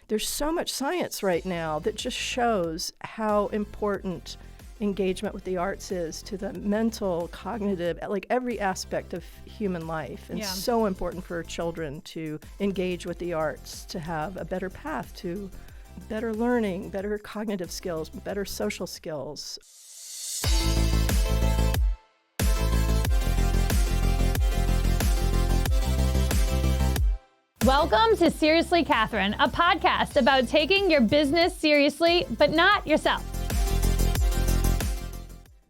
There's so much science right now that just shows how important engagement with the arts is to the mental, cognitive, like every aspect of human life. And so important for children to engage with the arts, to have a better path to better learning, better cognitive skills, better social skills. Welcome to Seriously Catherine, a podcast about taking your business seriously, but not yourself.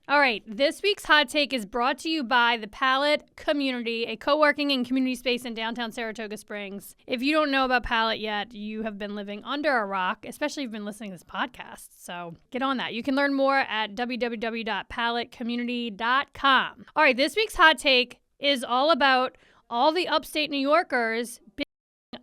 All right, this week's hot take is brought to you by the Palette Community, a co-working and community space in downtown Saratoga Springs. If you don't know about Palette yet, you have been living under a rock, especially if you've been listening to this podcast. So get on that. You can learn more at www.paletlecommunity.com. All right, this week's hot take is all about all the upstate New Yorkers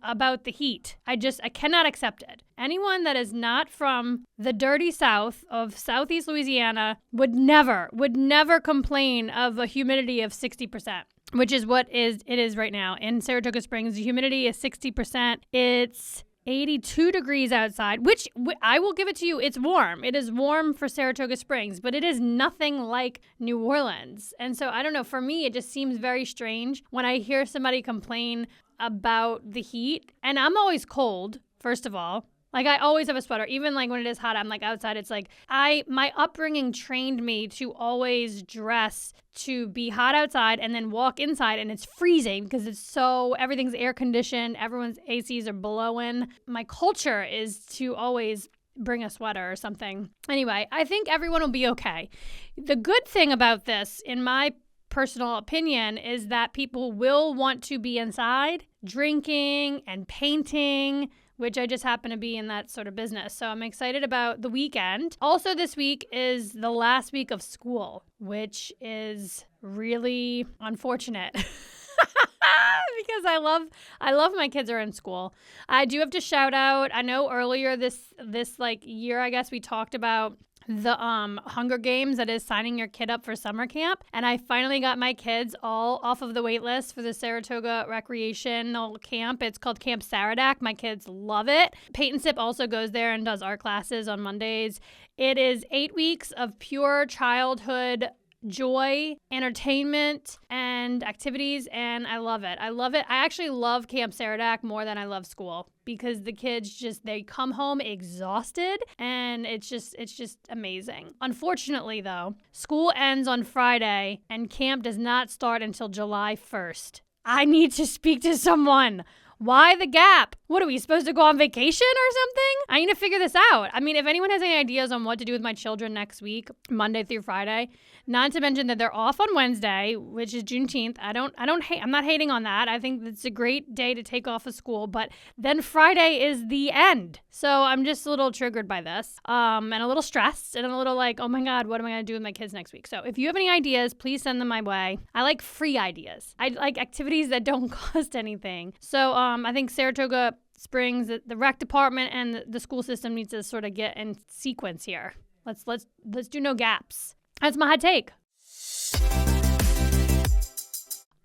about the heat. I cannot accept it. Anyone that is not from the dirty south of southeast Louisiana would never complain of a humidity of 60%, which is what it is right now. In Saratoga Springs, the humidity is 60%. It's 82 degrees outside, which I will give it to you. It's warm. It is warm for Saratoga Springs, but it is nothing like New Orleans. And so I don't know, for me, it just seems very strange when I hear somebody complain about the heat. And I'm always cold, first of all. Like, I always have a sweater. Even like when it is hot, I'm like outside. It's like my upbringing trained me to always dress to be hot outside and then walk inside and it's freezing because everything's air conditioned. Everyone's ACs are blowing. My culture is to always bring a sweater or something. Anyway, I think everyone will be okay. The good thing about this, in my personal opinion, is that people will want to be inside drinking and painting, which I just happen to be in that sort of business. So I'm excited about the weekend. Also, this week is the last week of school, which is really unfortunate. Because I love my kids are in school. I do have to shout out, I know earlier this year, I guess, we talked about the Hunger Games, that is signing your kid up for summer camp. And I finally got my kids all off of the wait list for the Saratoga recreational camp. It's called Camp Saratoga. My kids love it. Peyton Sip also goes there and does art classes on Mondays. It is 8 weeks of pure childhood joy, entertainment, and activities, and I love it. I actually love Camp Saratoga more than I love school because the kids they come home exhausted, and it's just amazing. Unfortunately, though, school ends on Friday, and camp does not start until July 1st. I need to speak to someone. Why the gap? What, are we supposed to go on vacation or something? I need to figure this out. I mean, if anyone has any ideas on what to do with my children next week, Monday through Friday, not to mention that they're off on Wednesday, which is Juneteenth. I'm not hating on that. I think it's a great day to take off of school, but then Friday is the end. So I'm just a little triggered by this, and a little stressed, and a little like, oh my God, what am I going to do with my kids next week? So if you have any ideas, please send them my way. I like free ideas. I like activities that don't cost anything. So I think Saratoga Springs, the rec department, and the school system needs to sort of get in sequence here. Let's do no gaps. That's my hot take.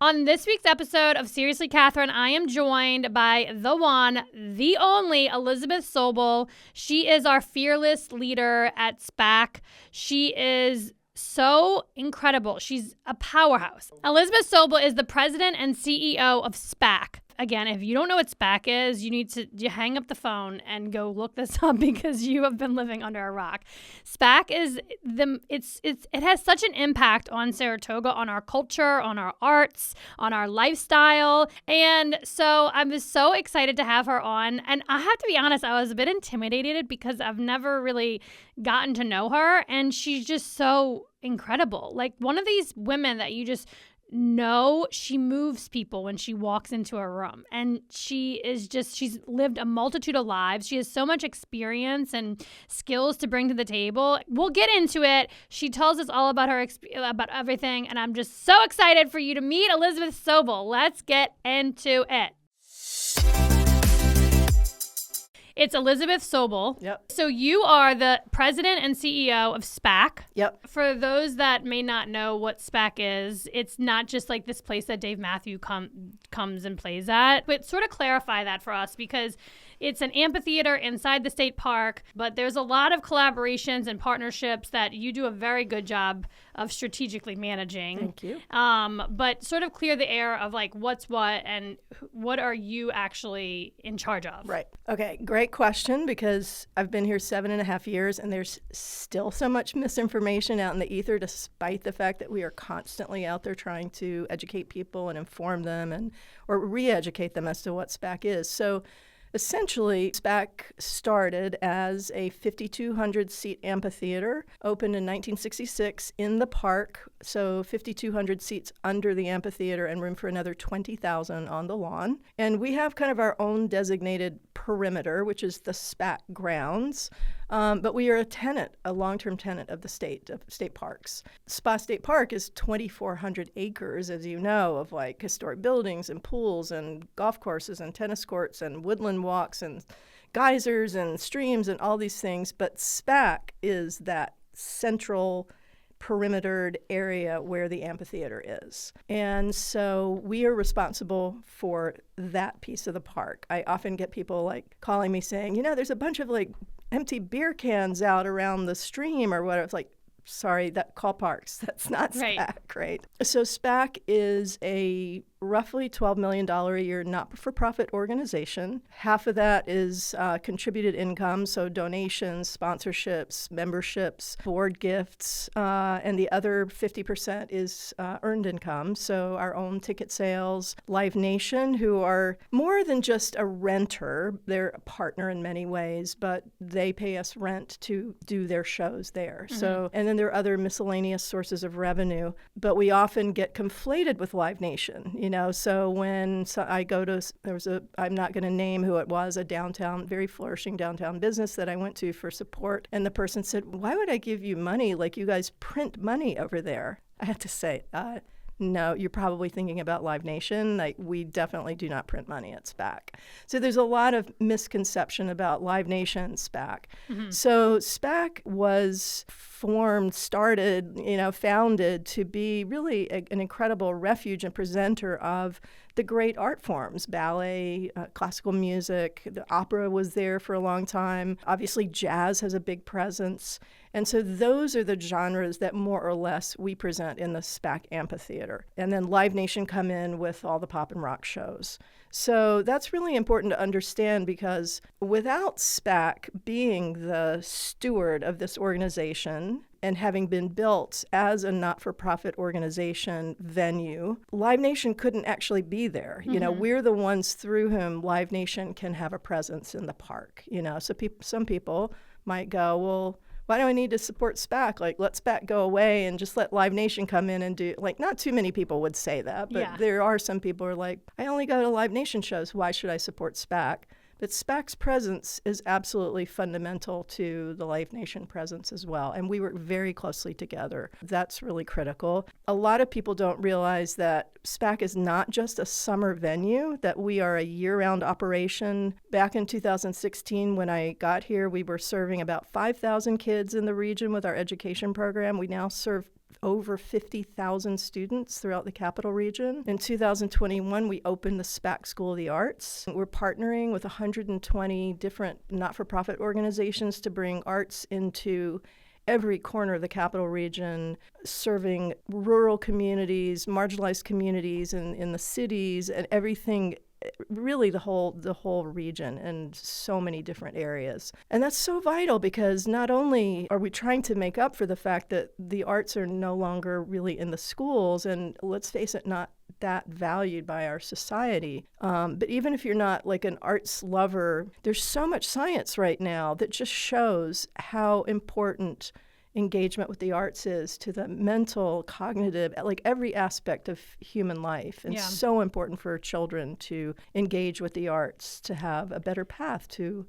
On this week's episode of Seriously Catherine, I am joined by the one, the only Elizabeth Sobol. She is our fearless leader at SPAC. She is so incredible. She's a powerhouse. Elizabeth Sobol is the president and CEO of SPAC. Again, if you don't know what SPAC is, you need to hang up the phone and go look this up because you have been living under a rock. SPAC is it has such an impact on Saratoga, on our culture, on our arts, on our lifestyle. And so I was so excited to have her on. And I have to be honest, I was a bit intimidated because I've never really gotten to know her. And she's just so incredible. Like one of these women that you just know, she moves people when she walks into a room, and she's lived a multitude of lives. She has so much experience and skills to bring to the table. We'll get into it. She tells us all about her about everything, and I'm just so excited for you to meet Elizabeth Sobol. Let's get into it. It's Elizabeth Sobol. Yep. So you are the president and CEO of SPAC. Yep. For those that may not know what SPAC is, it's not just like this place that Dave Matthews comes and plays at. But sort of clarify that for us, because It's an amphitheater inside the state park, but there's a lot of collaborations and partnerships that you do a very good job of strategically managing. Thank you. But sort of clear the air of like what's what and what are you actually in charge of? Right. Okay. Great question, because I've been here 7.5 years and there's still so much misinformation out in the ether, despite the fact that we are constantly out there trying to educate people and inform them or re-educate them as to what SPAC is. So essentially, SPAC started as a 5,200-seat amphitheater, opened in 1966 in the park, so 5,200 seats under the amphitheater and room for another 20,000 on the lawn. And we have kind of our own designated perimeter, which is the SPAC grounds. But we are a long-term tenant of the state parks. Spa State Park is 2,400 acres, as you know, of like historic buildings and pools and golf courses and tennis courts and woodland walks and geysers and streams and all these things. But SPAC is that central perimetered area where the amphitheater is. And so we are responsible for that piece of the park. I often get people like calling me saying, there's a bunch of like empty beer cans out around the stream or whatever. It's like, sorry, call parks. That's not SPAC, right? So SPAC is a roughly $12 million a year not-for-profit organization. Half of that is contributed income, so donations, sponsorships, memberships, board gifts, and the other 50% is earned income, so our own ticket sales. Live Nation, who are more than just a renter, they're a partner in many ways, but they pay us rent to do their shows there. Mm-hmm. So, and then there are other miscellaneous sources of revenue, but we often get conflated with Live Nation. So when I go to, I'm not going to name who it was, a very flourishing downtown business that I went to for support. And the person said, why would I give you money? Like you guys print money over there. I had to say, no, you're probably thinking about Live Nation. Like, we definitely do not print money at SPAC. So there's a lot of misconception about Live Nation and SPAC. Mm-hmm. So SPAC was founded to be really an incredible refuge and presenter of the great art forms, ballet, classical music. The opera was there for a long time. Obviously, jazz has a big presence. And so those are the genres that more or less we present in the SPAC amphitheater. And then Live Nation come in with all the pop and rock shows. So that's really important to understand, because without SPAC being the steward of this organization and having been built as a not-for-profit organization venue, Live Nation couldn't actually be there. Mm-hmm. We're the ones through whom Live Nation can have a presence in the park. So some people might go, well, why do I need to support SPAC? Like, let SPAC go away and just let Live Nation come in and do, like, not too many people would say that, but there are some people who are like, I only go to Live Nation shows. Why should I support SPAC? But SPAC's presence is absolutely fundamental to the Live Nation presence as well. And we work very closely together. That's really critical. A lot of people don't realize that SPAC is not just a summer venue, that we are a year-round operation. Back in 2016, when I got here, we were serving about 5,000 kids in the region with our education program. We now serve over 50,000 students throughout the capital region. In 2021, we opened the SPAC School of the Arts. We're partnering with 120 different not-for-profit organizations to bring arts into every corner of the capital region, serving rural communities, marginalized communities in the cities, and everything, really the whole region and so many different areas. And that's so vital, because not only are we trying to make up for the fact that the arts are no longer really in the schools, and let's face it, not that valued by our society. But even if you're not like an arts lover, there's so much science right now that just shows how important engagement with the arts is to the mental, cognitive, like every aspect of human life. And so important for children to engage with the arts, to have a better path to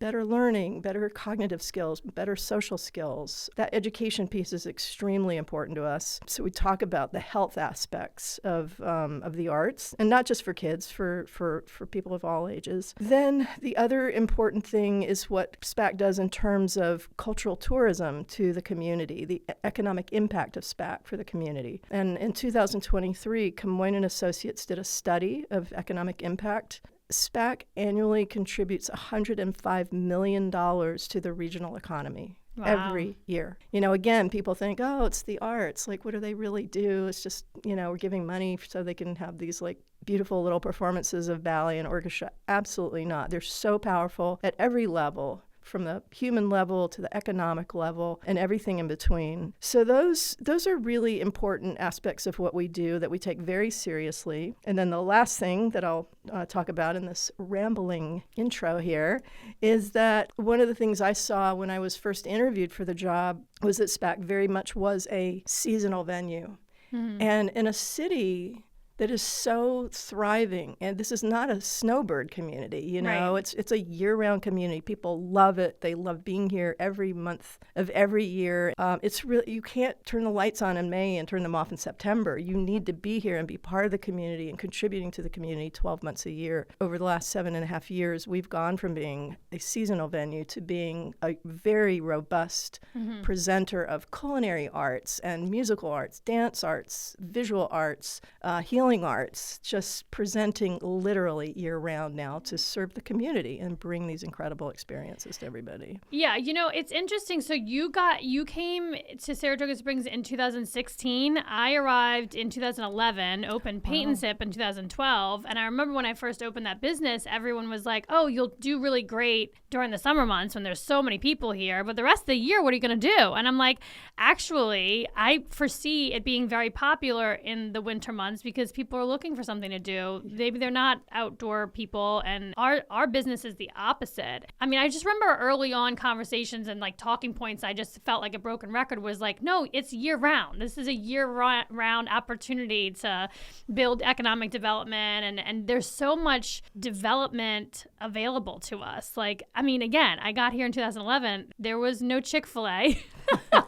better learning, better cognitive skills, better social skills. That education piece is extremely important to us. So we talk about the health aspects of the arts, and not just for kids, for people of all ages. Then the other important thing is what SPAC does in terms of cultural tourism to the community, the economic impact of SPAC for the community. And in 2023, Camoin & Associates did a study of economic impact SPAC annually contributes $105 million to the regional economy. Wow. Every year. Again, people think, oh, it's the arts. Like, what do they really do? It's just, we're giving money so they can have these, like, beautiful little performances of ballet and orchestra. Absolutely not. They're so powerful at every level, from the human level to the economic level and everything in between. So those are really important aspects of what we do that we take very seriously. And then the last thing that I'll talk about in this rambling intro here is that one of the things I saw when I was first interviewed for the job was that SPAC very much was a seasonal venue. Mm-hmm. And in a city that is so thriving, and this is not a snowbird community, right. It's a year-round community. People love it. They love being here every month of every year. It's really, you can't turn the lights on in May and turn them off in September. You need to be here and be part of the community and contributing to the community 12 months a year. Over the last 7.5 years, we've gone from being a seasonal venue to being a very robust presenter of culinary arts and musical arts, dance arts, visual arts, healing arts, just presenting literally year-round now to serve the community and bring these incredible experiences to everybody. Yeah, it's interesting. So you came to Saratoga Springs in 2016. I arrived in 2011, opened Paint and Sip in 2012. And I remember when I first opened that business, everyone was like, oh, you'll do really great during the summer months when there's so many people here. But the rest of the year, what are you going to do? And I'm like, actually, I foresee it being very popular in the winter months because people are looking for something to do. Maybe they're not outdoor people, and our business is the opposite. I mean, I just remember early on conversations and like talking points, I just felt like a broken record was like, no, it's year round. This is a year round opportunity to build economic development, and there's so much development available to us. Like, I mean, again, I got here in 2011. There was no Chick-fil-A,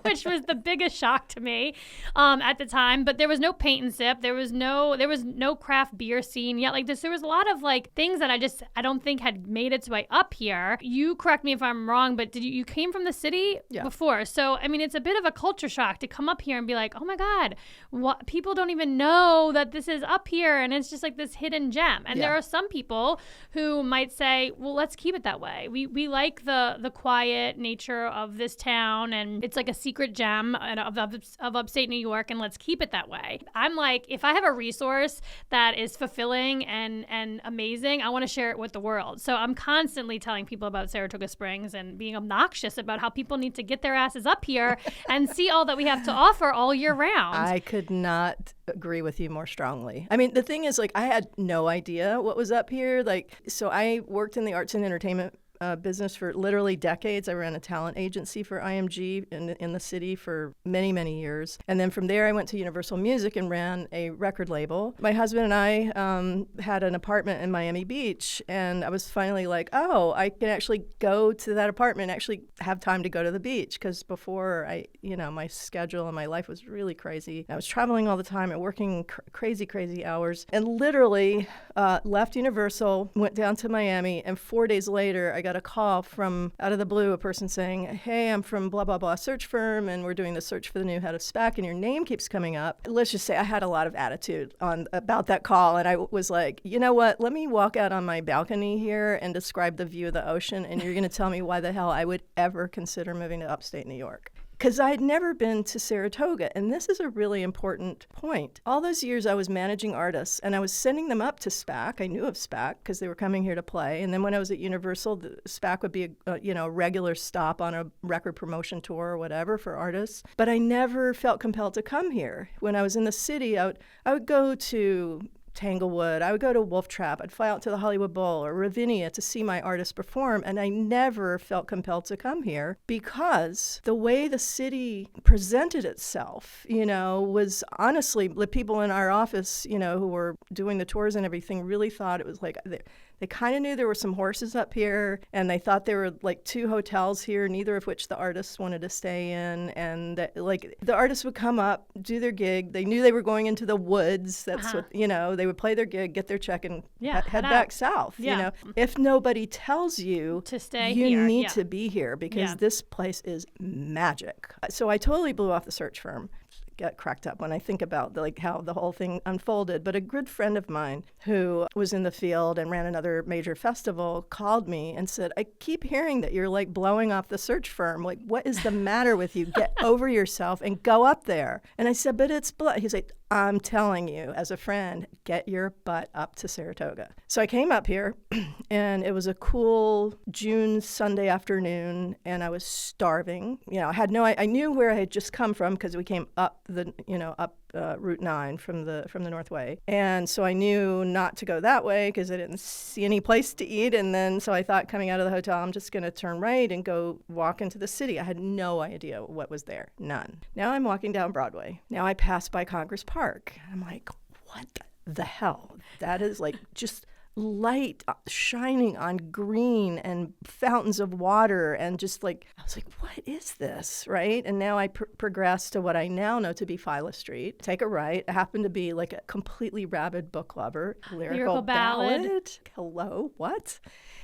which was the biggest shock to me at the time. But there was no Paint and Sip. There was no craft beer scene yet. Like this, there was a lot of like things that I don't think had made its way up here. You correct me if I'm wrong, but you came from the city before? So I mean, it's a bit of a culture shock to come up here and be like, oh my God, what, people don't even know that this is up here, and it's just like this hidden gem. And there are some people who might say, well, let's keep it that way. We like the quiet nature of this town, and it's like a secret gem of upstate New York, and let's keep it that way. I'm like, if I have a resource that is fulfilling and amazing, I want to share it with the world. So I'm constantly telling people about Saratoga Springs and being obnoxious about how people need to get their asses up here and see all that we have to offer all year round. I could not agree with you more strongly. I mean, the thing is, like, I had no idea what was up here. Like, so I worked in the arts and entertainment business for literally decades. I ran a talent agency for IMG in the city for many, many years. And then from there, I went to Universal Music and ran a record label. My husband and I had an apartment in Miami Beach, and I was finally like, oh, I can actually go to that apartment and actually have time to go to the beach. Because before, my schedule and my life was really crazy. I was traveling all the time and working crazy hours, and literally left Universal, went down to Miami, and 4 days later, I got a call from out of the blue, a person saying, hey, I'm from blah, blah, blah search firm, and we're doing the search for the new head of SPAC, and your name keeps coming up. Let's just say I had a lot of attitude about that call, and I was like, you know what, let me walk out on my balcony here and describe the view of the ocean, and you're going to tell me why the hell I would ever consider moving to upstate New York. Because I had never been to Saratoga, and this is a really important point. All those years I was managing artists, and I was sending them up to SPAC. I knew of SPAC because they were coming here to play. And then when I was at Universal, the SPAC would be a regular stop on a record promotion tour or whatever for artists. But I never felt compelled to come here. When I was in the city, I would go to Tanglewood, I would go to Wolf Trap, I'd fly out to the Hollywood Bowl or Ravinia to see my artists perform, and I never felt compelled to come here because the way the city presented itself, was honestly, the people in our office, who were doing the tours and everything really thought it was like, they kind of knew there were some horses up here, and they thought there were like 2 hotels here, neither of which the artists wanted to stay in. And the artists would come up, do their gig. They knew they were going into the woods. That's what, they would play their gig, get their check, and head back south. Yeah. If nobody tells you to stay you here, need to be here because this place is magic. So I totally blew off the search firm. get cracked up when I think about how the whole thing unfolded. But a good friend of mine who was in the field and ran another major festival called me and said, I keep hearing that you're like blowing off the search firm. Like, what is the matter with you? Get over yourself and go up there. And I said, but it's blood. He's like, I'm telling you, as a friend, get your butt up to Saratoga. So I came up here, and it was a cool June Sunday afternoon, and I was starving. I knew where I had just come from because we came up Route 9 from the Northway. And so I knew not to go that way because I didn't see any place to eat. And then so I thought, coming out of the hotel, I'm just going to turn right and go walk into the city. I had no idea what was there. None. Now I'm walking down Broadway. Now I pass by Congress Park. I'm like, what the hell? That is like just light shining on green and fountains of water, and just like, I was like, what is this, right? And now I progress to what I now know to be Phila Street, take a right. I happen to be like a completely rabid book lover. Lyrical ballad. Hello, what?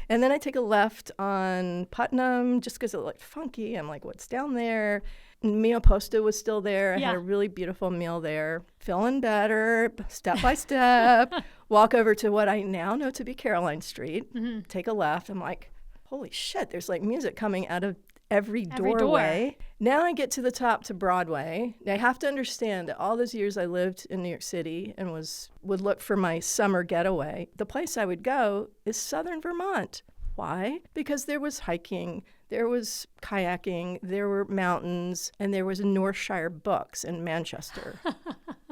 And then I take a left on Putnam just because it looked funky. I'm like, what's down there? Mio Posto was still there. I had a really beautiful meal there. Feeling better, step by step. Walk over to what I now know to be Caroline Street. Mm-hmm. Take a left. I'm like, holy shit, there's like music coming out of every doorway. Now I get to the top to Broadway. Now I have to understand that all those years I lived in New York City and would look for my summer getaway. The place I would go is Southern Vermont. Why? Because there was hiking, there was kayaking, there were mountains, and there was Northshire Books in Manchester.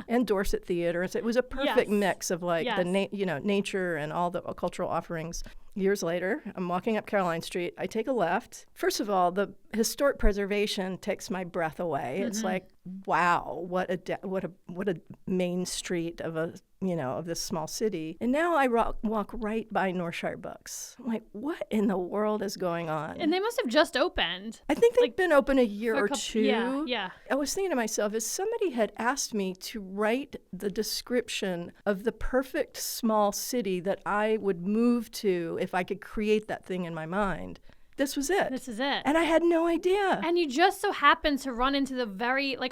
And Dorset Theater. So it was a perfect mix of the nature and all the cultural offerings. Years later, I'm walking up Caroline Street. I take a left. First of all, the historic preservation takes my breath away. Mm-hmm. It's like, wow, what a main street of this small city. And now I walk right by Northshire Books. I'm like, what in the world is going on? And they must have just opened. I think they've been open a year or two. Yeah. I was thinking to myself, if somebody had asked me to write the description of the perfect small city that I would move to if I could create that thing in my mind, this was it. This is it. And I had no idea. And you just so happened to run into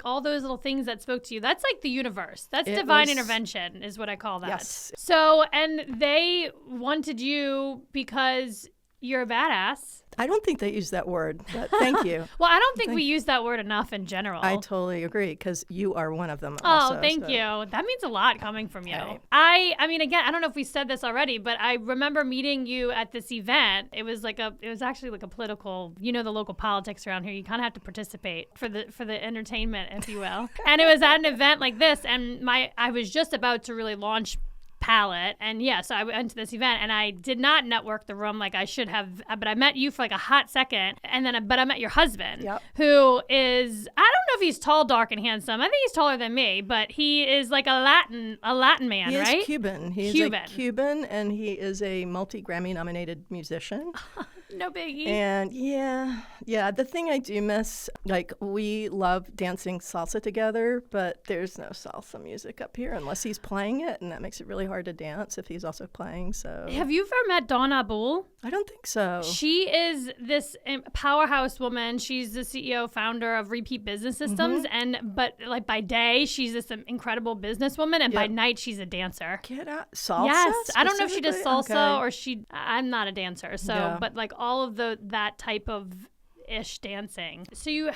all those little things that spoke to you. That's like the universe. That's divine intervention is what I call that. Yes. So, and they wanted you because you're a badass. I don't think they use that word, but thank you. Well, I don't think we use that word enough in general. I totally agree, because you are one of them also. Oh, thank you. That means a lot coming from you. Right. I mean, again, I don't know if we said this already, but I remember meeting you at this event. It was actually like a political, the local politics around here. You kind of have to participate for the entertainment, if you will. And it was at an event like this, and I was just about to really launch Palette, and so I went to this event, and I did not network the room like I should have, but I met you for like a hot second, and then I met your husband, who is, I don't know if he's tall, dark, and handsome. I think he's taller than me, but he is like a Latin man, right? He's Cuban. He's Cuban, and he is a multi-Grammy nominated musician. No biggie. And the thing I do miss, like, we love dancing salsa together, but there's no salsa music up here unless he's playing it, and that makes it really hard to dance if he's also playing. So, have you ever met Dawn Abul? I don't think so. She is this powerhouse woman. She's the CEO, founder of Repeat Business Systems, but like by day she's this incredible businesswoman, and by night she's a dancer. Get out salsa? Yes, I don't know if she does salsa or I'm not a dancer, so but like all of that type of ish dancing. So you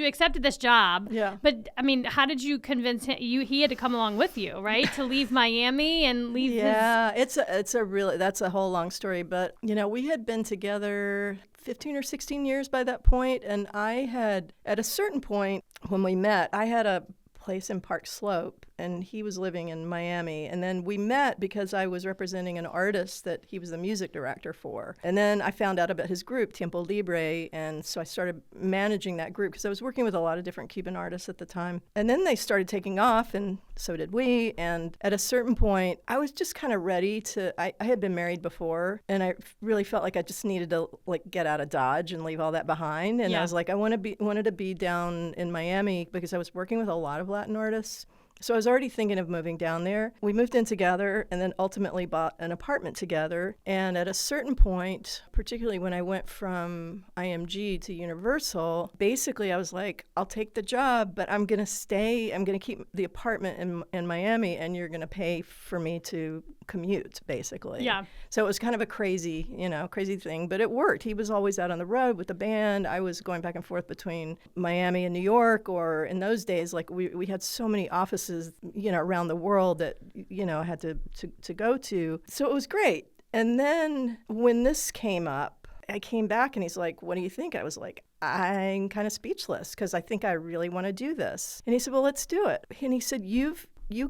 accepted this job. Yeah. But I mean, how did you convince him? He had to come along with you, right? To leave Miami and leave. Yeah, that's a whole long story. But we had been together 15 or 16 years by that point, and I had, at a certain point when we met, I had a place in Park Slope, and he was living in Miami. And then we met because I was representing an artist that he was the music director for. And then I found out about his group, Tiempo Libre, and so I started managing that group because I was working with a lot of different Cuban artists at the time. And then they started taking off, and so did we. And at a certain point, I was just kind of ready to, I had been married before, and I really felt like I just needed to get out of Dodge and leave all that behind. And I was like, wanted to be down in Miami because I was working with a lot of Latin artists. So I was already thinking of moving down there. We moved in together and then ultimately bought an apartment together. And at a certain point, particularly when I went from IMG to Universal, basically I was like, I'll take the job, but I'm going to stay. I'm going to keep the apartment in Miami, and you're going to pay for me to commute, basically. Yeah. So it was kind of a crazy thing, but it worked. He was always out on the road with the band. I was going back and forth between Miami and New York, or in those days, like we had so many offices, around the world that, I had to go to. So it was great. And then when this came up, I came back and he's like, what do you think? I was like, I'm kind of speechless because I think I really want to do this. And he said, well, let's do it. And he said, you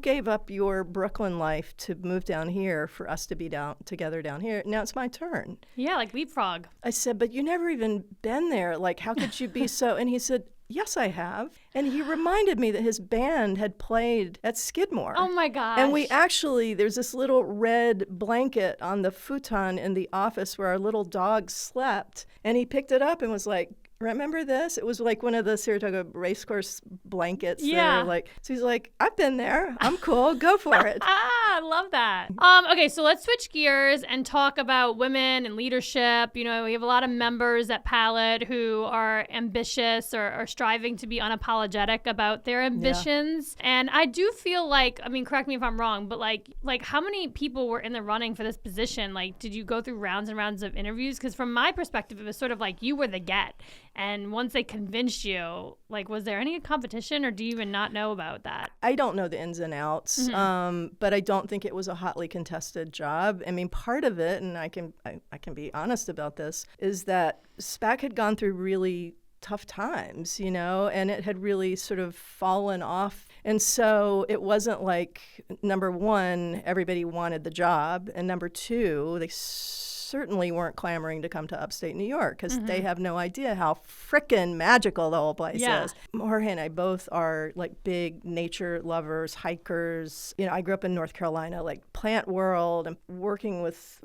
gave up your Brooklyn life to move down here for us to be together down here. Now it's my turn. Yeah, like leapfrog. I said, but you never even been there. Like, how could you be so? And he said, yes, I have. And he reminded me that his band had played at Skidmore. Oh, my gosh. And there's this little red blanket on the futon in the office where our little dog slept. And he picked it up and was like, remember this? It was like one of the Saratoga racecourse blankets. Yeah. So he's like, I've been there. I'm cool. Go for it. I love that. Okay, so let's switch gears and talk about women and leadership. We have a lot of members at Palette who are ambitious or are striving to be unapologetic about their ambitions. Yeah. And I do feel like, correct me if I'm wrong, but like how many people were in the running for this position? Like, did you go through rounds and rounds of interviews? Because from my perspective, it was sort of like you were the get. And once they convinced you, like, was there any competition, or do you even not know about that? I don't know the ins and outs, but I don't think it was a hotly contested job. Part of it, and I can be honest about this, is that SPAC had gone through really tough times, and it had really sort of fallen off. And so it wasn't like, number one, everybody wanted the job, and number two, they certainly weren't clamoring to come to upstate New York because they have no idea how frickin' magical the whole place is. Jorge and I both are like big nature lovers, hikers. I grew up in North Carolina, like plant world, and working with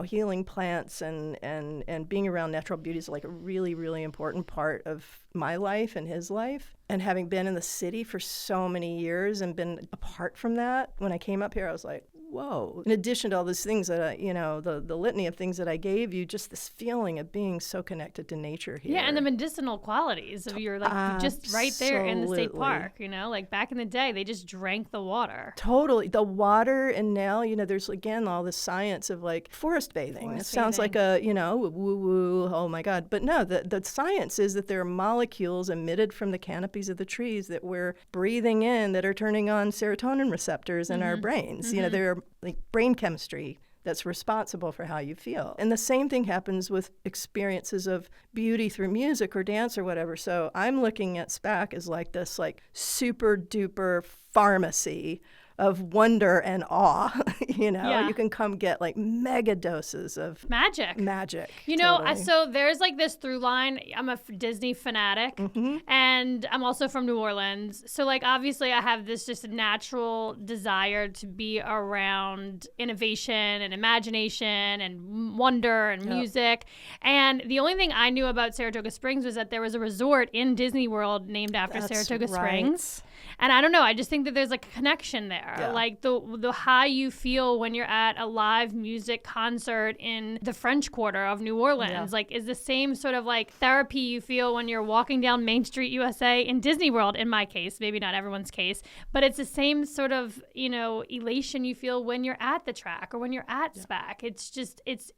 healing plants and being around natural beauty is like a really, really important part of my life and his life. And having been in the city for so many years and been apart from that, when I came up here, I was like, whoa. In addition to all those things that, the litany of things that I gave you, just this feeling of being so connected to nature here. Yeah, and the medicinal qualities of your, just right there in the state park, like back in the day, they just drank the water. Totally. The water, and now, there's, again, all the science of, like, forest bathing. It sounds like a, woo-woo, oh, my God. But no, the science is that there are molecules emitted from the canopies of the trees that we're breathing in that are turning on serotonin receptors in our brains. They're like brain chemistry that's responsible for how you feel. And the same thing happens with experiences of beauty through music or dance or whatever. So I'm looking at SPAC as like this like super duper pharmacy of wonder and awe. You can come get like mega doses of magic. Totally. So there's like this through line. I'm a Disney fanatic, and I'm also from New Orleans. So like obviously I have this just natural desire to be around innovation and imagination and wonder and music. And the only thing I knew about Saratoga Springs was that there was a resort in Disney World named after Saratoga Springs. And I don't know, I just think that there's like a connection there. Yeah. Like the how you feel when you're at a live music concert in the French Quarter of New Orleans, like is the same sort of like therapy you feel when you're walking down Main Street USA in Disney World, in my case, maybe not everyone's case, but it's the same sort of, elation you feel when you're at the track or when you're at SPAC. It's just, it's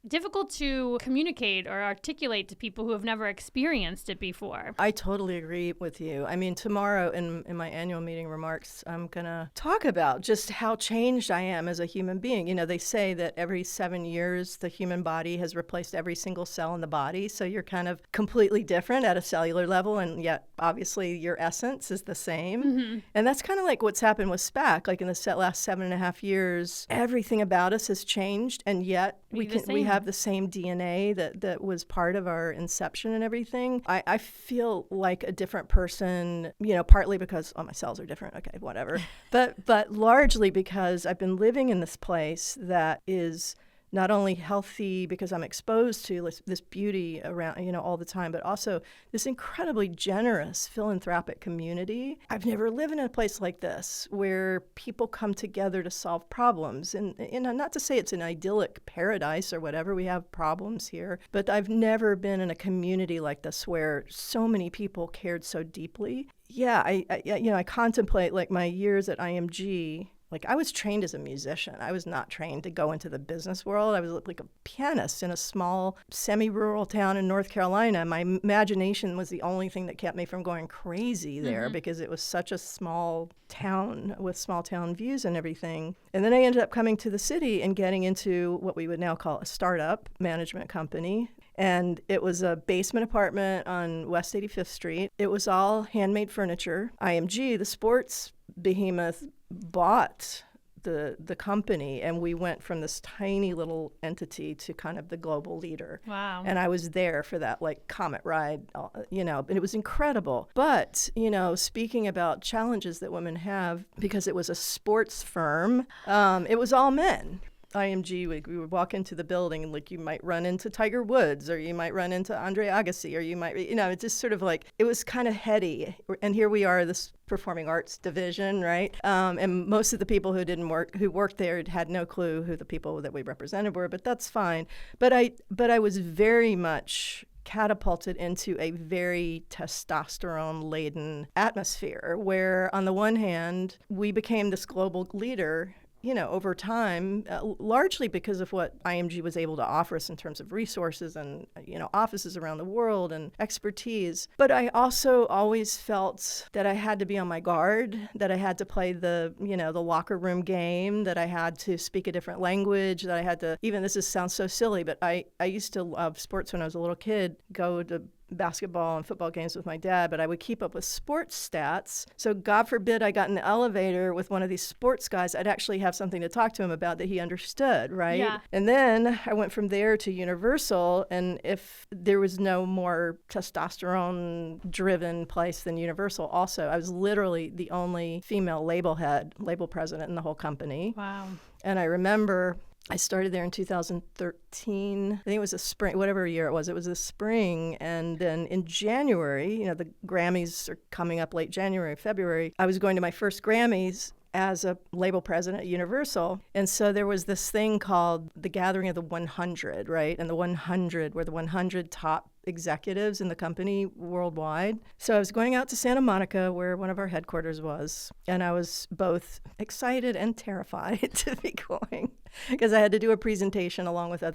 difficult to communicate or articulate to people who have never experienced it before. I totally agree with you. Tomorrow in my annual meeting remarks, I'm going to talk about just how changed I am as a human being. They say that every 7 years, the human body has replaced every single cell in the body. So you're kind of completely different at a cellular level, and yet obviously your essence is the same. And that's kind of like what's happened with SPAC. Like in the last 7.5 years, everything about us has changed, and yet we have the same DNA that was part of our inception and everything. I feel like a different person, partly because my cells are different. Okay, whatever. But largely because I've been living in this place that is not only healthy because I'm exposed to this beauty around, all the time, but also this incredibly generous philanthropic community. I've never lived in a place like this where people come together to solve problems. And not to say it's an idyllic paradise or whatever, we have problems here, but I've never been in a community like this where so many people cared so deeply. Yeah, I contemplate like my years at IMG. Like, I was trained as a musician. I was not trained to go into the business world. I was like a pianist in a small semi-rural town in North Carolina. My imagination was the only thing that kept me from going crazy there because it was such a small town with small town views and everything. And then I ended up coming to the city and getting into what we would now call a startup management company. And it was a basement apartment on West 85th Street. It was all handmade furniture. IMG, the sports behemoth, bought the company, and we went from this tiny little entity to kind of the global leader. Wow. And I was there for that like comet ride, and it was incredible. But, speaking about challenges that women have, because it was a sports firm, it was all men. IMG, we would walk into the building and like you might run into Tiger Woods, or you might run into Andre Agassi, or you might, it's just sort of like, it was kind of heady. And here we are, this performing arts division, right? And most of the people who worked there had no clue who the people that we represented were, but that's fine. But I was very much catapulted into a very testosterone-laden atmosphere where, on the one hand, we became this global leader, over time, largely because of what IMG was able to offer us in terms of resources and, offices around the world and expertise. But I also always felt that I had to be on my guard, that I had to play the locker room game, that I had to speak a different language, that I had to, sounds so silly, but I used to love sports when I was a little kid, go to basketball and football games with my dad, but I would keep up with sports stats. So God forbid I got in the elevator with one of these sports guys, I'd actually have something to talk to him about that he understood, right? Yeah. And then I went from there to Universal, and if there was no more testosterone-driven place than Universal also, I was literally the only female label president in the whole company. Wow. And I remember I started there in 2013. I think it was a spring, whatever year it was a spring. And then in January, the Grammys are coming up late January, February. I was going to my first Grammys as a label president at Universal. And so there was this thing called the Gathering of the 100, right? And the 100 were the 100 top executives in the company worldwide. So I was going out to Santa Monica, where one of our headquarters was, and I was both excited and terrified to be going, because I had to do a presentation along with all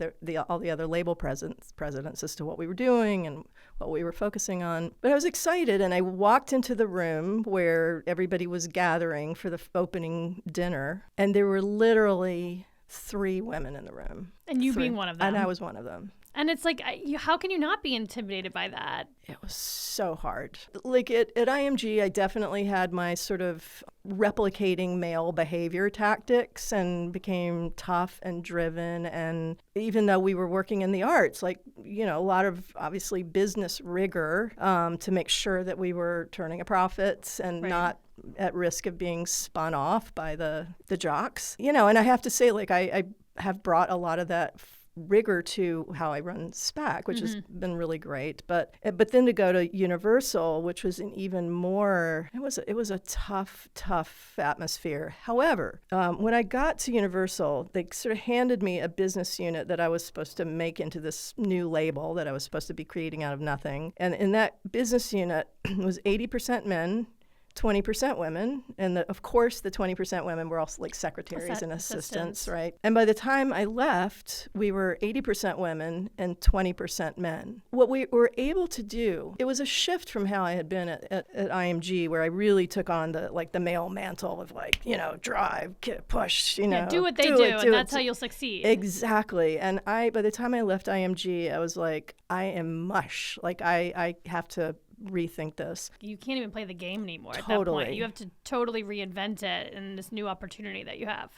the other label presidents as to what we were doing and what we were focusing on. But I was excited, and I walked into the room where everybody was gathering for the opening dinner, and there were literally 3 women in the room. And you being one of them. And I was one of them. And it's like, how can you not be intimidated by that? It was so hard. Like at IMG, I definitely had my sort of replicating male behavior tactics and became tough and driven. And even though we were working in the arts, like, a lot of obviously business rigor to make sure that we were turning a profit and not at risk of being spun off by the jocks. And I have to say, like, I have brought a lot of that rigor to how I run SPAC, which has been really great. But then to go to Universal, which was an even more, it was a tough atmosphere. However, when I got to Universal, they sort of handed me a business unit that I was supposed to make into this new label that I was supposed to be creating out of nothing. And in that business unit was 80% men, 20% women, and of course the 20% women were also like secretaries and assistants, right? And by the time I left, we were 80% women and 20% men. What we were able to do, it was a shift from how I had been at IMG, where I really took on the male mantle of drive, push, do what they do, and that's how you'll succeed. Exactly. And by the time I left IMG, I was like, I am mush. Like I have to rethink this. You can't even play the game anymore Totally. At that point. You have to totally reinvent it in this new opportunity that you have.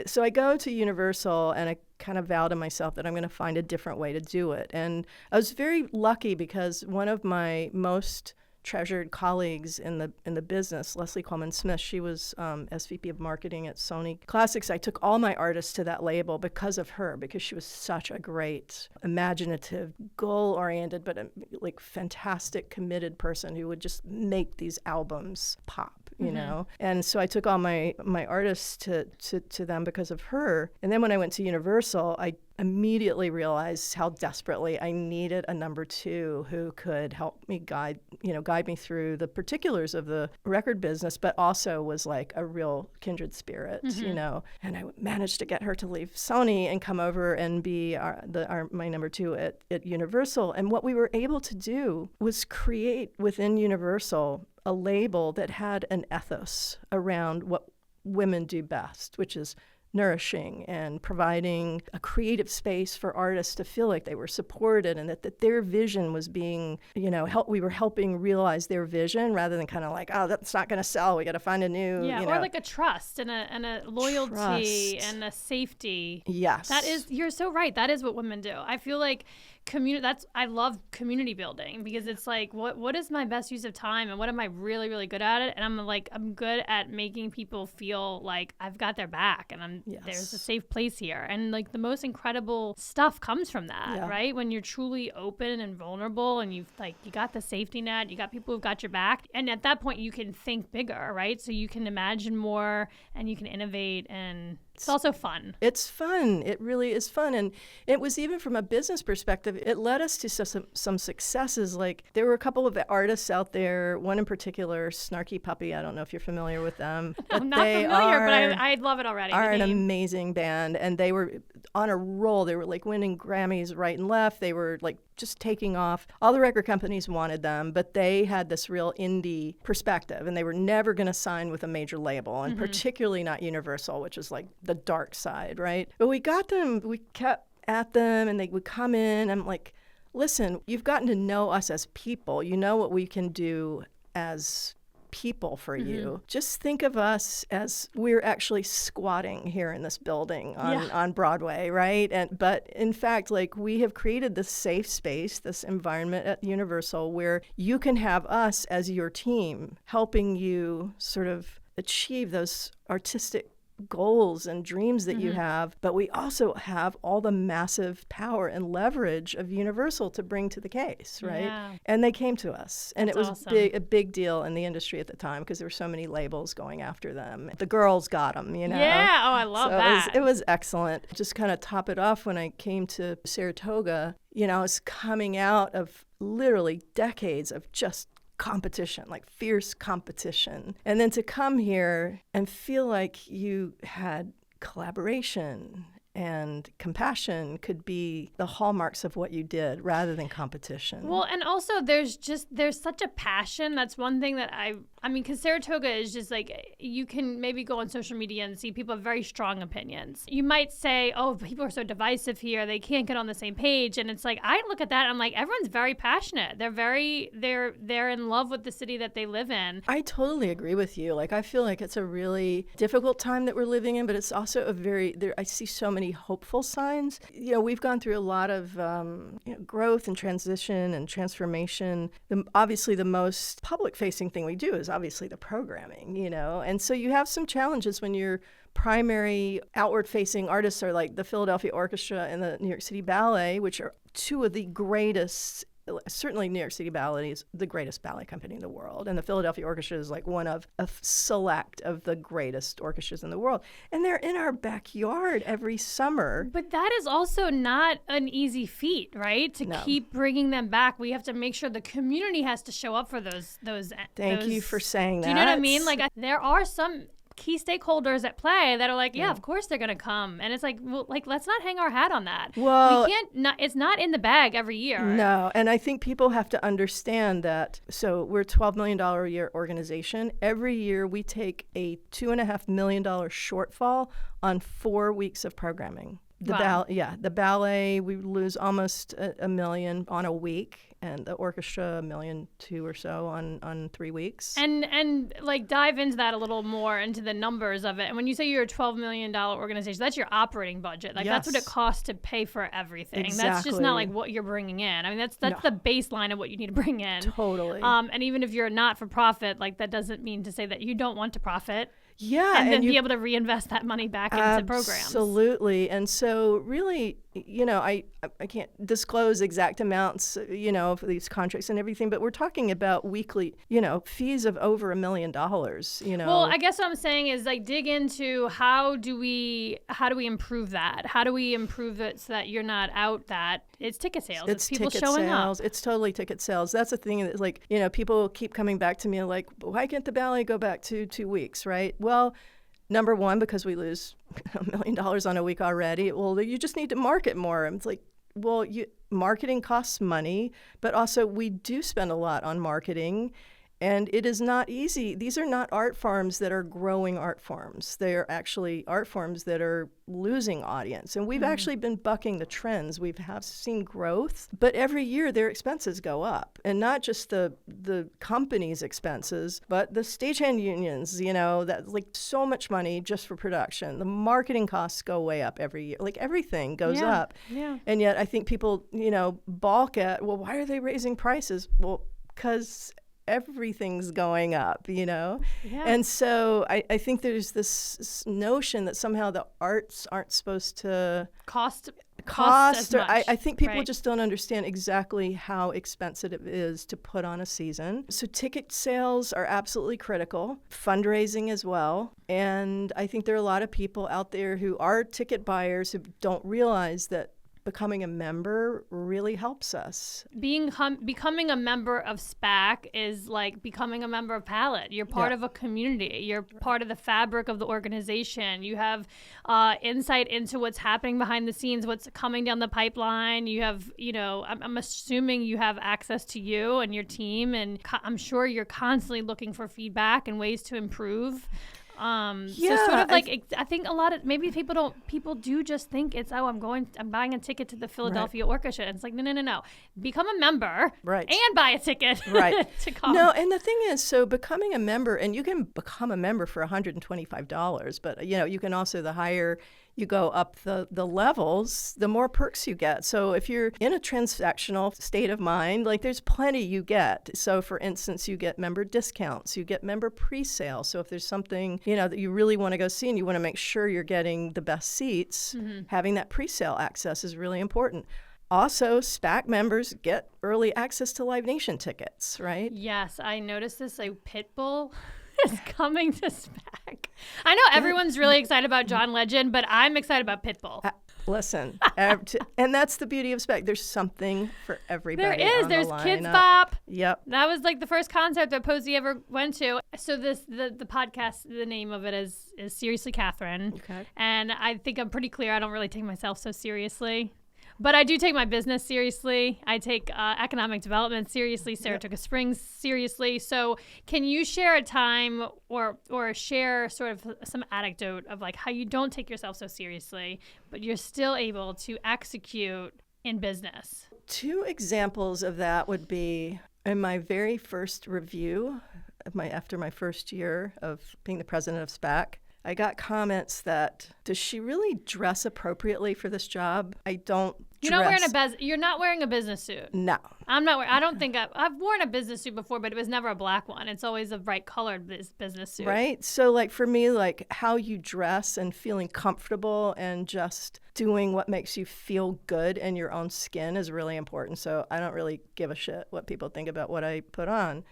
So I go to Universal and I kind of vow to myself that I'm going to find a different way to do it. And I was very lucky because one of my most treasured colleagues in the business. Leslie Coleman Smith, she was SVP of marketing at Sony Classics. I took all my artists to that label because of her, because she was such a great, imaginative, goal-oriented, but like fantastic, committed person who would just make these albums pop. You know, and so I took all my artists to them because of her. And then when I went to Universal, I immediately realized how desperately I needed a number two who could help me guide me through the particulars of the record business, but also was like a real kindred spirit, you know. And I managed to get her to leave Sony and come over and be my number two at Universal. And what we were able to do was create within Universal a label that had an ethos around what women do best, which is nourishing and providing a creative space for artists to feel like they were supported and that their vision was being, we were helping realize their vision rather than kind of like, oh, that's not going to sell. We got to find a new, or like a trust and a loyalty and a safety. Yes. You're so right. That is what women do. I feel like I love community building because it's like, what is my best use of time and what am I really, really good at it? And I'm good at making people feel like I've got their back and there's a safe place here. And like the most incredible stuff comes from that, right? When you're truly open and vulnerable and you got the safety net, you got people who've got your back. And at that point you can think bigger, right? So you can imagine more and you can innovate, and it's also fun. It's fun. It really is fun. And it was, even from a business perspective, it led us to some successes. Like there were a couple of artists out there, one in particular, Snarky Puppy. I don't know if you're familiar with them. I'm not familiar, but I love it already. Are an amazing band. And they were on a roll. They were like winning Grammys right and left. They were like just taking off. All the record companies wanted them, but they had this real indie perspective, and they were never going to sign with a major label, and particularly not Universal, which is like the dark side, right? But we got them, we kept at them, and they would come in. I'm like, listen, you've gotten to know us as people. You know what we can do as people for you. Just think of us as we're actually squatting here in this building on Broadway, right? But in fact, like, we have created this safe space, this environment at Universal where you can have us as your team helping you sort of achieve those artistic goals and dreams that you have, but we also have all the massive power and leverage of Universal to bring to the case, right? Yeah. And they came to us, and it was awesome. A big deal in the industry at the time because there were so many labels going after them. The girls got them, you know? Yeah, I love that. It was excellent. Just kind of top it off, when I came to Saratoga, I was coming out of literally decades of just competition, like fierce competition. And then to come here and feel like you had collaboration and compassion could be the hallmarks of what you did rather than competition. Well, and also there's such a passion. That's one thing that I mean, because Saratoga is just like, you can maybe go on social media and see people have very strong opinions. You might say, oh, people are so divisive here, they can't get on the same page. And it's like, I look at that and I'm like, everyone's very passionate. They're in love with the city that they live in. I totally agree with you. Like, I feel like it's a really difficult time that we're living in, but it's also I see so many hopeful signs. We've gone through a lot of growth and transition and transformation. Obviously, the most public-facing thing we do is obviously the programming, and so you have some challenges when your primary outward-facing artists are like the Philadelphia Orchestra and the New York City Ballet, which are two of the greatest. Certainly New York City Ballet is the greatest ballet company in the world, and the Philadelphia Orchestra is like one of a select of the greatest orchestras in the world, and they're in our backyard every summer. But that is also not an easy feat, right? To keep bringing them back, we have to make sure the community has to show up for those. Thank you for saying that. Do you know what I mean? Like, there are some key stakeholders at play that are like, yeah, of course they're going to come. And it's like, well, like, let's not hang our hat on that. Well, it's not in the bag every year. No. And I think people have to understand that. So we're a $12 million a year organization. Every year we take a $2.5 million shortfall on 4 weeks of programming. The ballet, we lose almost $1 million on a week, and the orchestra $1.2 million or so on 3 weeks. And like dive into that a little more, into the numbers of it. And when you say you're a $12 million organization, that's your operating budget. Like that's what it costs to pay for everything. Exactly. That's just not like what you're bringing in. I mean, that's the baseline of what you need to bring in. Totally. And even if you're a not-for-profit, like that doesn't mean to say that you don't want to profit. Yeah. And then be able to reinvest that money back into programs. Absolutely. And so really, I can't disclose exact amounts, of these contracts and everything, but we're talking about weekly, fees of over $1 million, Well, I guess what I'm saying is like dig into how do we improve that? How do we improve it so that you're not out that it's ticket sales. It's people ticket showing sales. up. It's totally ticket sales. That's the thing that like, people keep coming back to me like, why can't the ballet go back to 2 weeks, right? Well, number one, because we lose $1 million on a week already. Well, you just need to market more. And it's like, well, marketing costs money, but also we do spend a lot on marketing, and it is not easy. These are not art forms that are growing art forms. They are actually art forms that are losing audience. And we've actually been bucking the trends. We have seen growth, but every year their expenses go up. And not just the company's expenses, but the stagehand unions, that's like so much money just for production. The marketing costs go way up every year. Like everything goes up. Yeah. And yet I think people, balk at, well, why are they raising prices? Well, because everything's going up, Yeah. And so I think there's this notion that somehow the arts aren't supposed to cost as much. I think people just don't understand exactly how expensive it is to put on a season. So ticket sales are absolutely critical, fundraising as well. And I think there are a lot of people out there who are ticket buyers who don't realize that becoming a member really helps us. Becoming a member of SPAC is like becoming a member of Palette. You're part of a community. You're part of the fabric of the organization. You have insight into what's happening behind the scenes, what's coming down the pipeline. You have, I'm assuming you have access to you and your team, and I'm sure you're constantly looking for feedback and ways to improve. So sort of like I think a lot of maybe people do just think it's I'm buying a ticket to the Philadelphia Orchestra. And it's like no, become a member and buy a ticket to come. No, and the thing is, so becoming a member, and you can become a member for $125, but you can also, the higher you go up the levels, the more perks you get. So if you're in a transactional state of mind, like there's plenty you get. So for instance, you get member discounts, you get member pre-sale. So if there's something, that you really want to go see and you want to make sure you're getting the best seats, having that pre-sale access is really important. Also, SPAC members get early access to Live Nation tickets, right? Yes, I noticed this, like Pitbull is coming to SPAC. I know everyone's really excited about John Legend, but I'm excited about Pitbull. Listen, and that's the beauty of SPAC. There's something for everybody. There is. There's Kids Bop. Yep. That was like the first concert that Posey ever went to. So the podcast, the name of it is Seriously Catherine. Okay. And I think I'm pretty clear. I don't really take myself so seriously. But I do take my business seriously. I take economic development seriously, Saratoga Springs seriously. So can you share a time or share sort of some anecdote of like how you don't take yourself so seriously, but you're still able to execute in business? 2 examples of that would be in my very first review after my first year of being the president of SPAC. I got comments that, does she really dress appropriately for this job? I don't You're not wearing a business suit. No. I'm not wearing, I don't think I've worn a business suit before, but it was never a black one. It's always a bright colored business suit. Right? So like for me, like how you dress and feeling comfortable and just doing what makes you feel good in your own skin is really important. So I don't really give a shit what people think about what I put on.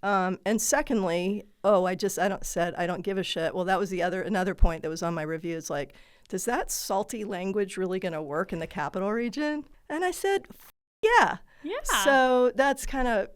And secondly, I don't give a shit. Well, that was another point that was on my review. It's like, does that salty language really going to work in the capital region? And I said, yeah. Yeah. So that's kind of,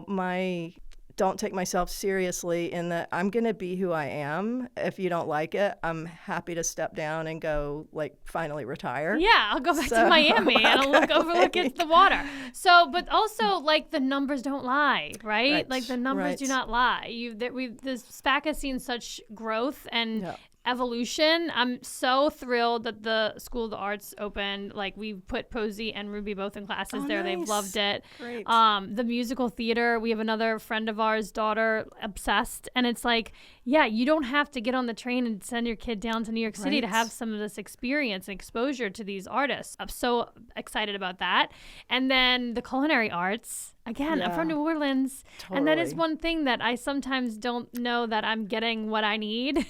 my don't take myself seriously in that I'm going to be who I am. If you don't like it, I'm happy to step down and go, like, finally retire. Yeah, I'll go back to Miami and I'll overlook at the water. So, but also, like, the numbers don't lie, right? Like, the numbers do not lie. The SPAC has seen such growth, and evolution. I'm so thrilled that the School of the Arts opened. Like, we put Posey and Ruby both in classes there. Nice. They've loved it. Great. The musical theater, we have another friend of ours, daughter, obsessed. And it's like, yeah, you don't have to get on the train and send your kid down to New York City to have some of this experience and exposure to these artists. I'm so excited about that. And then the culinary arts. Again, I'm from New Orleans, and that is one thing that I sometimes don't know that I'm getting what I need.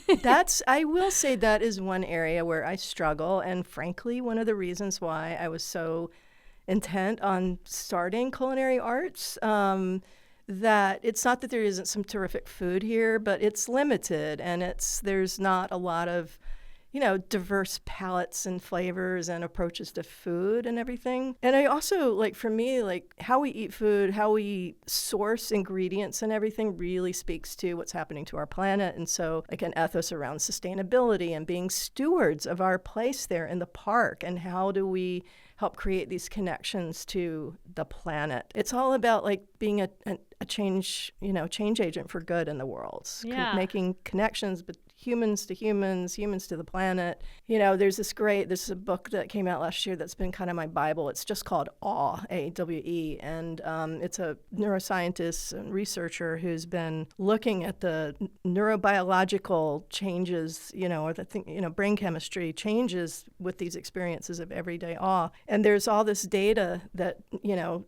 I will say that is one area where I struggle, and frankly, one of the reasons why I was so intent on starting culinary arts, that it's not that there isn't some terrific food here, but it's limited, and there's not a lot of diverse palates and flavors and approaches to food and everything. And I also, like, for me, like, how we eat food, how we source ingredients and everything really speaks to what's happening to our planet. And so, like, an ethos around sustainability and being stewards of our place there in the park, and how do we help create these connections to the planet. It's all about, like, being a change agent for good in the world. Making connections, but humans to humans, humans to the planet. There's this is a book that came out last year that's been kind of my Bible. It's just called Awe, A-W-E, and it's a neuroscientist and researcher who's been looking at the neurobiological changes, or the brain chemistry changes with these experiences of everyday awe. And there's all this data that,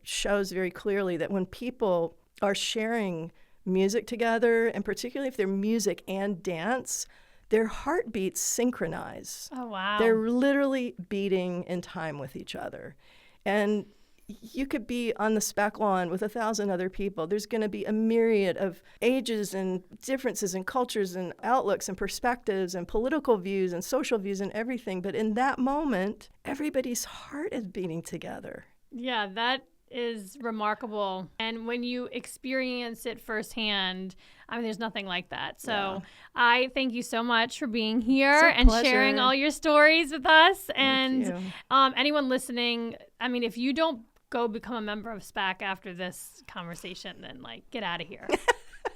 shows very clearly that when people are sharing music together, and particularly if they're music and dance, their heartbeats synchronize. Oh, wow. They're literally beating in time with each other. And you could be on the SPAC lawn with 1,000 other people. There's going to be a myriad of ages and differences and cultures and outlooks and perspectives and political views and social views and everything. But in that moment, everybody's heart is beating together. Yeah, that is remarkable. And when you experience it firsthand, there's nothing like that. So I thank you so much for being here and sharing all your stories with us. And anyone listening, if you don't go become a member of SPAC after this conversation, then, like, get out of here.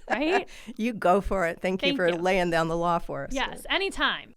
Right? You go for it. Thank you for laying down the law for us. Yes, anytime.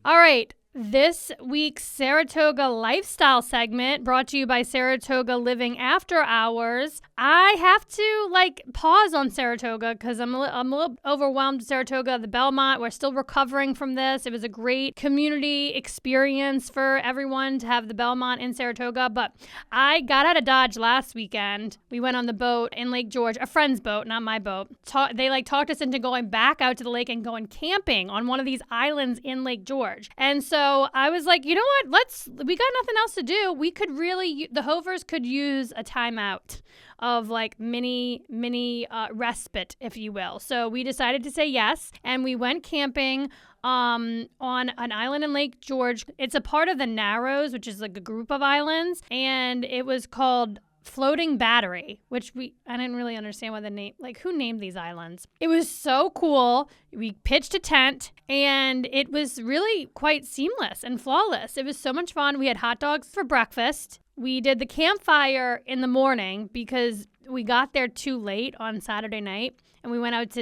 All right. This week's Saratoga Lifestyle segment, brought to you by Saratoga Living After Hours. I have to, pause on Saratoga because I'm a little overwhelmed with Saratoga. The Belmont, we're still recovering from this. It was a great community experience for everyone to have the Belmont in Saratoga. But I got out of Dodge last weekend. We went on the boat in Lake George, a friend's boat, not my boat. They talked us into going back out to the lake and going camping on one of these islands in Lake George. And so I was like, you know what? We got nothing else to do. We could the Hovers could use a timeout of mini respite, if you will. So we decided to say yes, and we went camping on an island in Lake George. It's a part of the Narrows, which is a group of islands, and it was called Floating Battery, which I didn't really understand why the name, who named these islands. It was so cool. We pitched a tent, and it was really quite seamless and flawless. It was so much fun. We had hot dogs for breakfast. We did the campfire in the morning because we got there too late on Saturday night, and we went out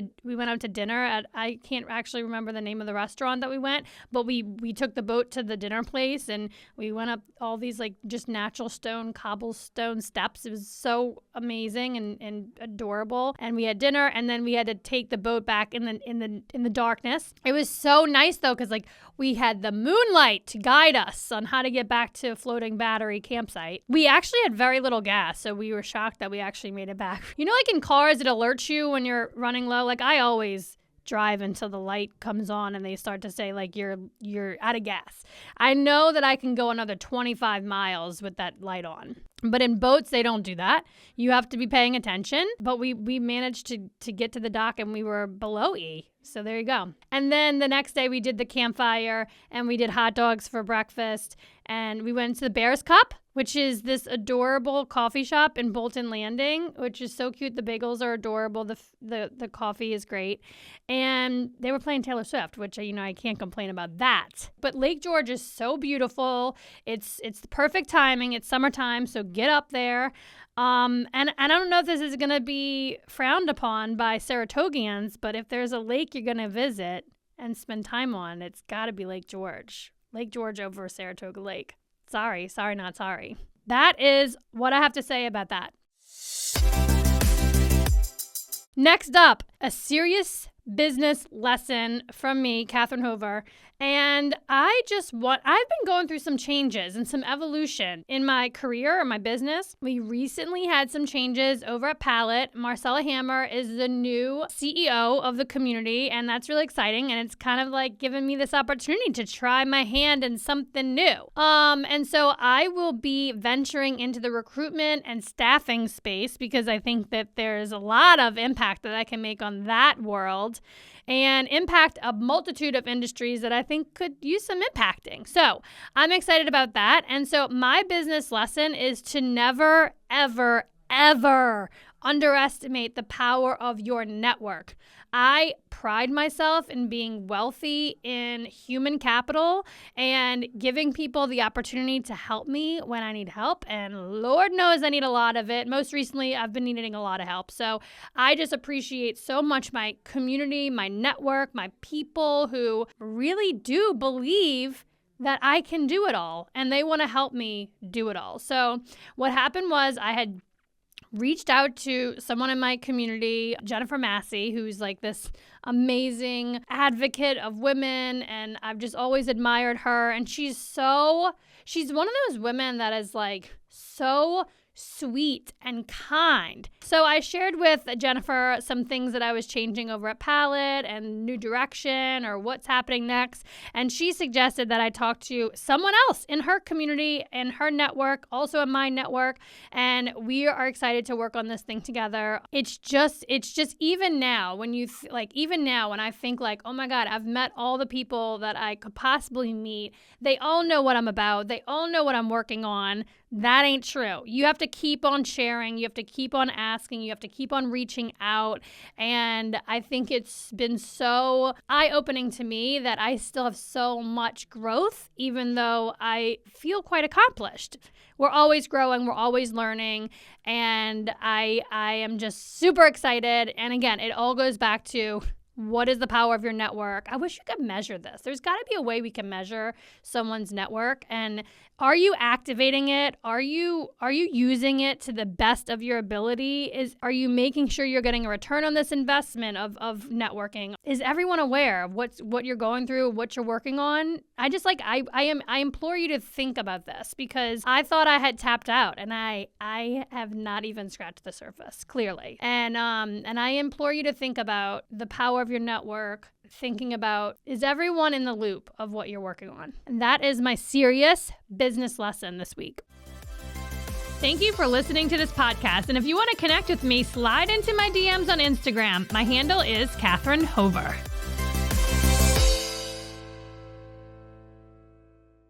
to dinner at, I can't actually remember the name of the restaurant that we went, but we took the boat to the dinner place, and we went up all these just natural cobblestone steps. It was so amazing and adorable. And we had dinner, and then we had to take the boat back in the darkness. It was so nice though, because we had the moonlight to guide us on how to get back to Floating Battery campsite. We actually had very little gas, so we were shocked that we actually made it back. In cars, it alerts you when you're running low. I always drive until the light comes on and they start to say you're out of gas. I know that I can go another 25 miles with that light on. But in boats, they don't do that. You have to be paying attention. But we managed to get to the dock, and we were below E. So there you go. And then the next day we did the campfire, and we did hot dogs for breakfast. And we went to the Bear's Cup, which is this adorable coffee shop in Bolton Landing, which is so cute. The bagels are adorable. The coffee is great. And they were playing Taylor Swift, which, I can't complain about that. But Lake George is so beautiful. It's the perfect timing. It's summertime, so get up there. And I don't know if this is going to be frowned upon by Saratogans, but if there's a lake you're going to visit and spend time on, it's got to be Lake George. Lake George over Saratoga Lake. Sorry, not sorry. That is what I have to say about that. Next up, a serious business lesson from me, Catherine Hover. And I've been going through some changes and some evolution in my career or my business. We recently had some changes over at Palette. Marcella Hammer is the new CEO of the community, and that's really exciting. And it's kind of like giving me this opportunity to try my hand in something new. And so I will be venturing into the recruitment and staffing space because I think that there's a lot of impact that I can make on that world and impact a multitude of industries that I think could use some impacting. So I'm excited about that. And so my business lesson is to never, ever, ever underestimate the power of your network. I pride myself in being wealthy in human capital and giving people the opportunity to help me when I need help. And Lord knows I need a lot of it. Most recently, I've been needing a lot of help. So I just appreciate so much my community, my network, my people who really do believe that I can do it all and they want to help me do it all. So what happened was I had reached out to someone in my community, Jennifer Massey, who's like this amazing advocate of women, and I've just always admired her. And she's one of those women that is like so sweet and kind. So I shared with Jennifer some things that I was changing over at Palette and new direction or what's happening next. And she suggested that I talk to someone else in her community and her network, also in my network. And we are excited to work on this thing together. It's just even now when when I think like, oh my God, I've met all the people that I could possibly meet. They all know what I'm about. They all know what I'm working on. That ain't true. You have to keep on sharing. You have to keep on asking. You have to keep on reaching out. And I think it's been so eye-opening to me that I still have so much growth, even though I feel quite accomplished. We're always growing. We're always learning. And I am just super excited. And again, it all goes back to what is the power of your network? I wish you could measure this. There's got to be a way we can measure someone's network. And are you activating it? Are you using it to the best of your ability? Are you making sure you're getting a return on this investment of networking? Is everyone aware of what you're going through, what you're working on? I implore you to think about this because I thought I had tapped out and I have not even scratched the surface, clearly. And I implore you to think about the power of your network, thinking about, is everyone in the loop of what you're working on? And that is my serious business lesson this week. Thank you for listening to this podcast. And if you want to connect with me, slide into my DMs on Instagram. My handle is Catherine Hover.